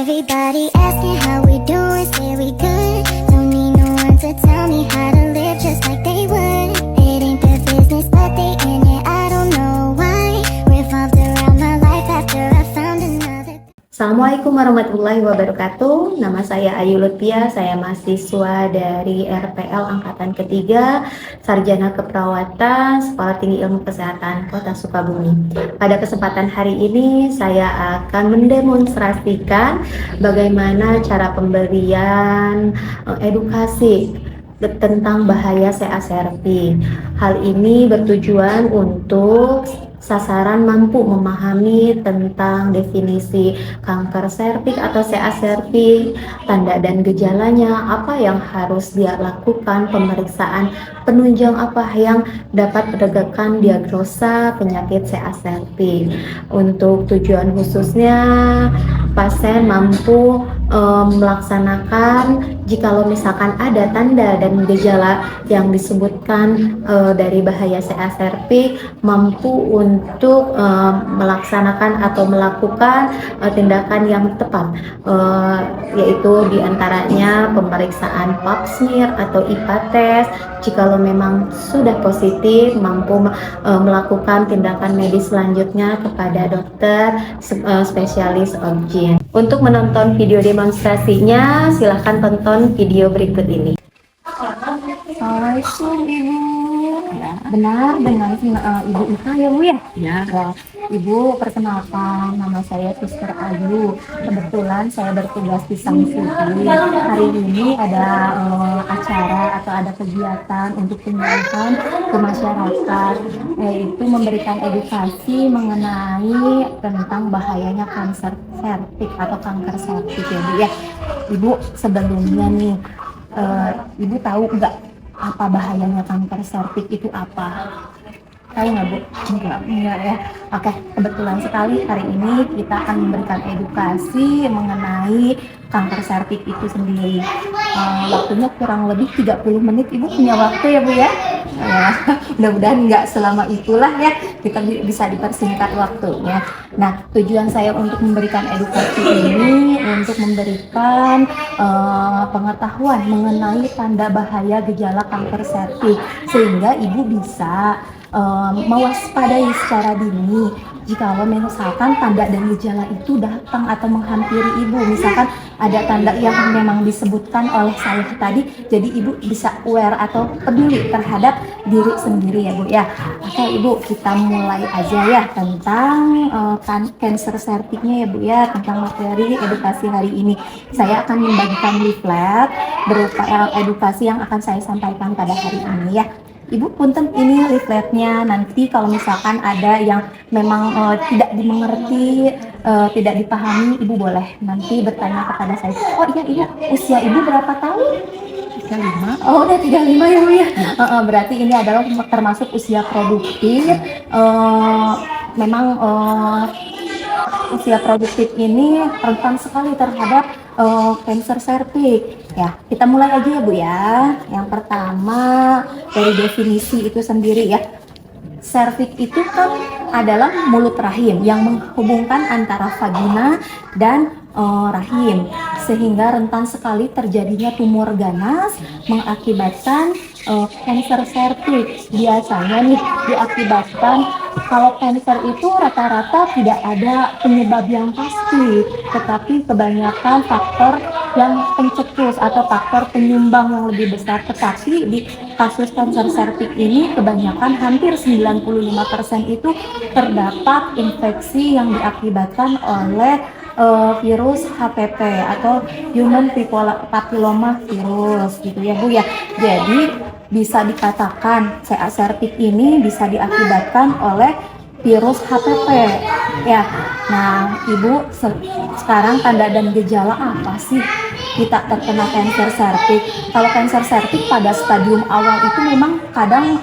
Everybody asking how we doing, say we good. Don't need no one to tell me how to live just like they would. It ain't their business, but they in it, I don't know why. Revolved around my life after I found another. Assalamualaikum warahmatullahi wabarakatuh. Nama saya Ayu Lutfia, saya mahasiswa dari RPL Angkatan Ketiga, Sarjana Keperawatan, Sekolah Tinggi Ilmu Kesehatan Kota Sukabumi. Pada kesempatan hari ini saya akan mendemonstrasikan bagaimana cara pemberian edukasi tentang bahaya CA-Cervix. Hal ini bertujuan untuk sasaran mampu memahami tentang definisi kanker serviks atau CA-Cervix, tanda dan gejalanya, apa yang harus dia lakukan, pemeriksaan penunjang apa yang dapat menegakkan diagnosa penyakit CA-Cervix. Untuk tujuan khususnya, pasien mampu melaksanakan jikalau misalkan ada tanda dan gejala yang disebutkan dari bahaya CA-Cervix, mampu untuk melaksanakan atau melakukan tindakan yang tepat, yaitu diantaranya pemeriksaan pap smear atau IPA test. Jikalau memang sudah positif, mampu melakukan tindakan medis selanjutnya kepada dokter spesialis OB-GYN. Untuk menonton video demonstrasinya, silahkan tonton video berikut ini. Assalamualaikum Ibu. Ya, benar dengan Ibu Ika ya Bu ya? Ya. Ibu, perkenalkan, nama saya Sister Ayu. Kebetulan saya bertugas di Sanksi. Hari ini ada acara atau ada kegiatan untuk pendidikan ke masyarakat, yaitu memberikan edukasi mengenai tentang bahayanya kanker serviks atau kanker serviks ya Bu ya. Ibu, sebelumnya nih, Ibu tahu nggak apa bahayanya kanker serviks itu apa? Tahu nggak Bu? Enggak ya. Oke, kebetulan sekali hari ini kita akan memberikan edukasi mengenai kanker serviks itu sendiri. Waktunya kurang lebih 30 menit. Ibu punya waktu ya Bu ya? Mudah-mudahan nggak selama itulah ya, kita bisa dipersingkat waktunya. Nah, tujuan saya untuk memberikan edukasi ini untuk memberikan pengetahuan mengenai tanda bahaya gejala kanker serviks, sehingga ibu bisa mewaspadai secara dini jikalau misalkan tanda dan gejala itu datang atau menghampiri ibu. Misalkan ada tanda yang memang disebutkan oleh saya tadi, jadi ibu bisa aware atau peduli terhadap diri sendiri ya Bu ya. Oke Ibu, kita mulai aja ya tentang kanker serviksnya ya Bu ya, tentang materi edukasi hari ini. Saya akan membagikan leaflet berupa edukasi yang akan saya sampaikan pada hari ini ya. Ibu punten, ini leafletnya. Nanti kalau misalkan ada yang memang tidak dimengerti, tidak dipahami, Ibu boleh nanti bertanya kepada saya. Oh iya Ibu, usia Ibu berapa tahun? 35. Oh udah 35 ya Bu ya. Berarti ini adalah termasuk usia produktif. Memang usia produktif ini rentan sekali terhadap kanker serviks. Ya, kita mulai aja ya Bu ya. Yang pertama dari definisi itu sendiri ya. Serviks itu kan adalah mulut rahim yang menghubungkan antara vagina dan rahim, sehingga rentan sekali terjadinya tumor ganas mengakibatkan kanker serviks. Biasanya nih diakibatkan, kalau kanker itu rata-rata tidak ada penyebab yang pasti, tetapi kebanyakan faktor yang pencetus atau faktor penyumbang yang lebih besar. Tetapi di kasus kanker serviks ini kebanyakan hampir 95% itu terdapat infeksi yang diakibatkan oleh virus HPV atau Human Papilloma Virus gitu ya Bu ya. Jadi bisa dikatakan CA-Cervix ini bisa diakibatkan oleh virus HPV ya. Nah Ibu, sekarang tanda dan gejala apa sih kita terkena kanker serviks? Kalau kanker serviks pada stadium awal itu memang kadang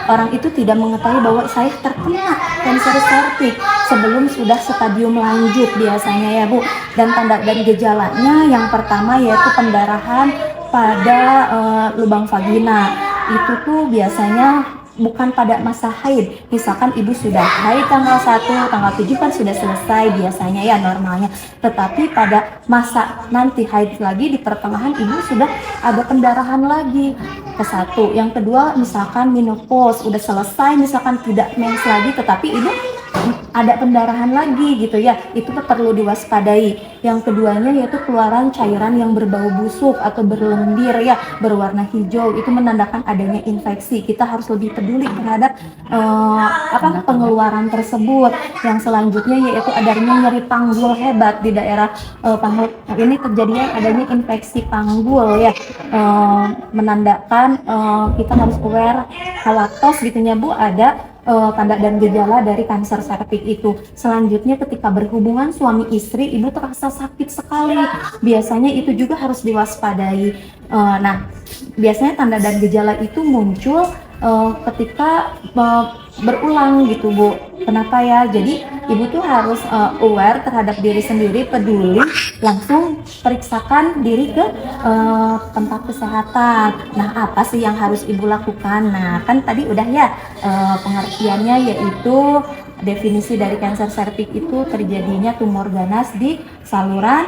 orang itu tidak mengetahui bahwa saya terkena kanker serviks sebelum sudah stadium lanjut biasanya ya Bu. Dan tanda dan gejalanya yang pertama yaitu pendarahan pada lubang vagina. Itu tuh biasanya bukan pada masa haid. Misalkan ibu sudah haid tanggal 1, tanggal 7 kan sudah selesai biasanya ya normalnya. Tetapi pada masa nanti haid lagi di pertengahan ibu sudah ada pendarahan lagi. Ke satu. Yang kedua misalkan menopause udah selesai, misalkan tidak mens lagi tetapi ibu ada pendarahan lagi gitu ya, itu perlu diwaspadai. Yang keduanya yaitu keluaran cairan yang berbau busuk atau berlendir ya, berwarna hijau, itu menandakan adanya infeksi. Kita harus lebih peduli terhadap pengeluaran tersebut. Yang selanjutnya yaitu adanya nyeri panggul hebat di daerah panggul. Ini terjadinya adanya infeksi panggul ya, menandakan kita harus aware hawatos gitu ya Bu, ada tanda dan gejala dari kanker serviks itu. Selanjutnya ketika berhubungan suami istri, ibu terasa sakit sekali. Biasanya itu juga harus diwaspadai. Nah, biasanya tanda dan gejala itu muncul ketika berulang gitu Bu. Kenapa ya? Jadi ibu tuh harus aware terhadap diri sendiri, peduli, langsung periksakan diri ke tempat kesehatan. Nah, apa sih yang harus ibu lakukan? Nah, kan tadi udah ya pengertiannya, yaitu definisi dari kanker serviks itu terjadinya tumor ganas di saluran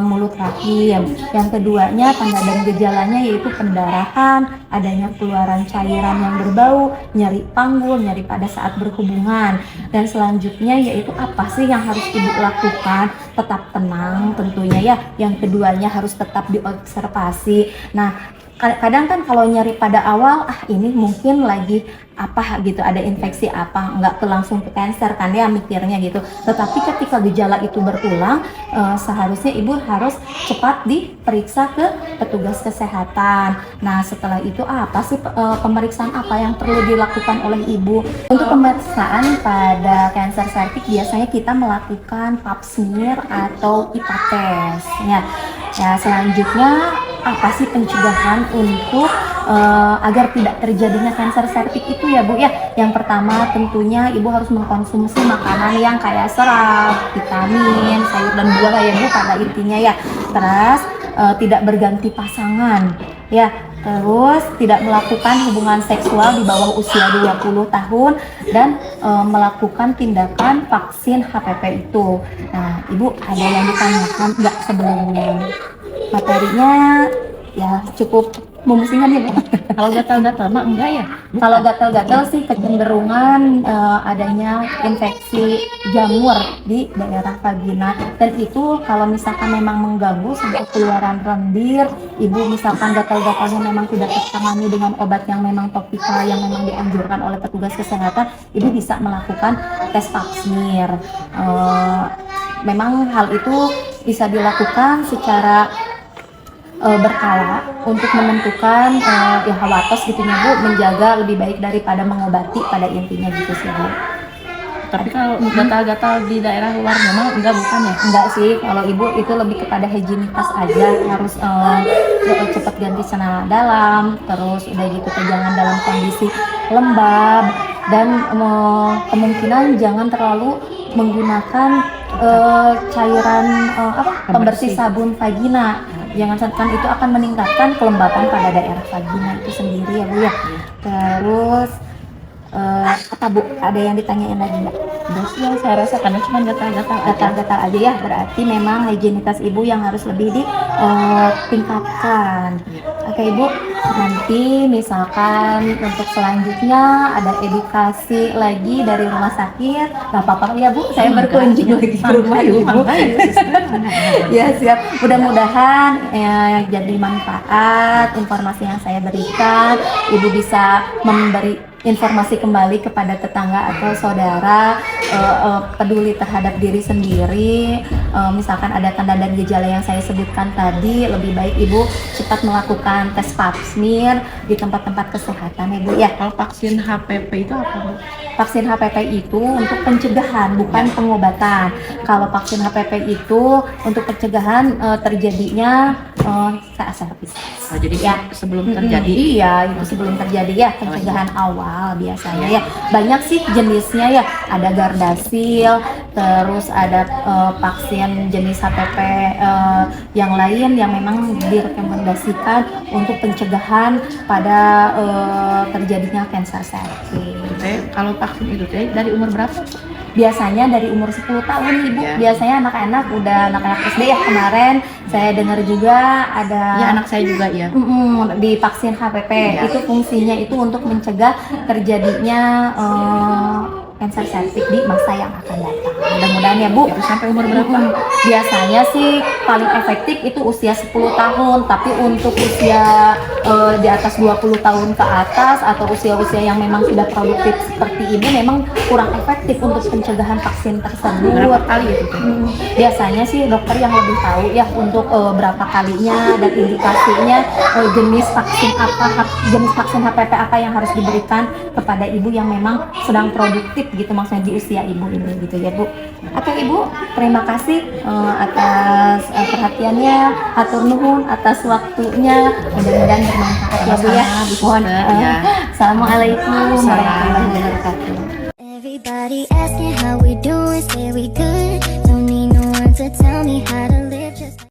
mulut rahim. Yang keduanya tanda dan gejalanya yaitu pendarahan, adanya keluaran cairan yang berbau, nyeri panggul, nyeri pada saat berhubungan. Dan selanjutnya yaitu apa sih yang harus ibu lakukan? Tetap tenang tentunya ya. Yang keduanya harus tetap diobservasi. Nah, kadang kan kalau nyeri pada awal, ini mungkin lagi apa gitu, ada infeksi apa, nggak langsung ke kanker kan ya mikirnya gitu. Tetapi ketika gejala itu berulang, seharusnya ibu harus cepat diperiksa ke petugas kesehatan. Nah, setelah itu apa sih pemeriksaan apa yang perlu dilakukan oleh ibu? Untuk pemeriksaan pada kanker serviks biasanya kita melakukan pap smear atau IPA test ya. Ya, selanjutnya apa sih pencegahan untuk agar tidak terjadinya kanker serviks itu ya Bu ya? Yang pertama tentunya ibu harus mengkonsumsi makanan yang kaya serat, vitamin, sayur dan buah ya Bu pada intinya ya. Terus tidak berganti pasangan ya. Terus tidak melakukan hubungan seksual di bawah usia 20 tahun dan melakukan tindakan vaksin HPV itu. Nah, ibu ada yang ditanyakan nggak sebelumnya? Materinya ya cukup memusingkan ya Bu. Kalau gatal-gatal mah enggak ya? Kalau gatal-gatal sih kecenderungan adanya infeksi jamur di daerah vagina, dan itu kalau misalkan memang mengganggu sampai keluaran lendir, ibu misalkan gatal-gatalnya memang tidak tertangani dengan obat yang memang topikal yang memang dianjurkan oleh petugas kesehatan, ibu bisa melakukan tes pap smear. Memang hal itu bisa dilakukan secara berkala untuk menentukan ya hawatos gitu ya Bu, menjaga lebih baik daripada mengobati pada intinya gitu sih Bu. Tapi kalau gatal-gatal di daerah luar memang enggak, bukan ya? Enggak sih, kalau ibu itu lebih kepada higienitas aja, harus cepat ganti celana dalam, terus udah gitu jangan dalam kondisi lembab, dan kemungkinan jangan terlalu menggunakan cairan pembersih sabun vagina. Jangan, kan itu akan meningkatkan kelembapan pada daerah vagina itu sendiri ya Bu ya. Terus apa Bu, ada yang ditanyain lagi nggak? Udah sih yang saya rasa karena cuma Gatal-gatal aja ya, berarti memang higienitas ibu yang harus lebih ditingkatkan. Oke Ibu, nanti misalkan untuk selanjutnya ada edukasi lagi dari rumah sakit, nggak apa-apa ya Bu, saya berkunjung lagi ke rumah Ibu. Ya siap, mudah-mudahan jadi manfaat informasi yang saya berikan. Ibu bisa memberi informasi kembali kepada tetangga atau saudara, peduli terhadap diri sendiri. Misalkan ada tanda dan gejala yang saya sebutkan tadi, lebih baik ibu cepat melakukan tes pap smear di tempat-tempat kesehatan ya Bu ya. Kalau vaksin HPV itu apa Bu? vaksin HPV itu untuk pencegahan, bukan pengobatan. Kalau vaksin HPV itu untuk pencegahan terjadinya SRPs. Oh, jadi Ya. sebelum terjadi. Iya, itu sebelum terjadi ya, pencegahan awal biasanya ya. Banyak sih jenisnya ya, ada Gardasil, terus ada vaksin jenis HPV yang lain yang memang direkomendasikan untuk pencegahan pada terjadinya kanker cervix. Kalau vaksin itu teh dari umur berapa? Biasanya dari umur 10 tahun Ibu. Ya. Biasanya anak-anak anak SD ya, kemarin saya dengar juga ada Ya, anak saya juga ya. di vaksin HPV. Ya. Itu fungsinya itu untuk mencegah terjadinya kanker cervix di masa yang akan datang. Mudah-mudahan ya Bu. Itu sampai umur berapa? Biasanya sih paling efektif itu usia 10 tahun, tapi untuk usia di atas 20 tahun ke atas atau usia-usia yang memang sudah produktif seperti Ibu memang kurang efektif untuk pencegahan vaksin tersebut. Berapa kali itu teh? Biasanya sih dokter yang lebih tahu ya untuk berapa kalinya dan indikasinya, jenis vaksin apa, jenis vaksin HPV apa yang harus diberikan kepada ibu yang memang sedang produktif gitu, maksudnya di usia ibu ini gitu ya Bu. Oke Ibu, terima kasih atas perhatiannya, hatur nuhun atas waktunya, mudah-mudahan bermanfaat ya Bu ya. Mohon ya. Assalamualaikum warahmatullahi wabarakatuh. Everybody asking how we doing, say we good. Don't need no one to tell me how to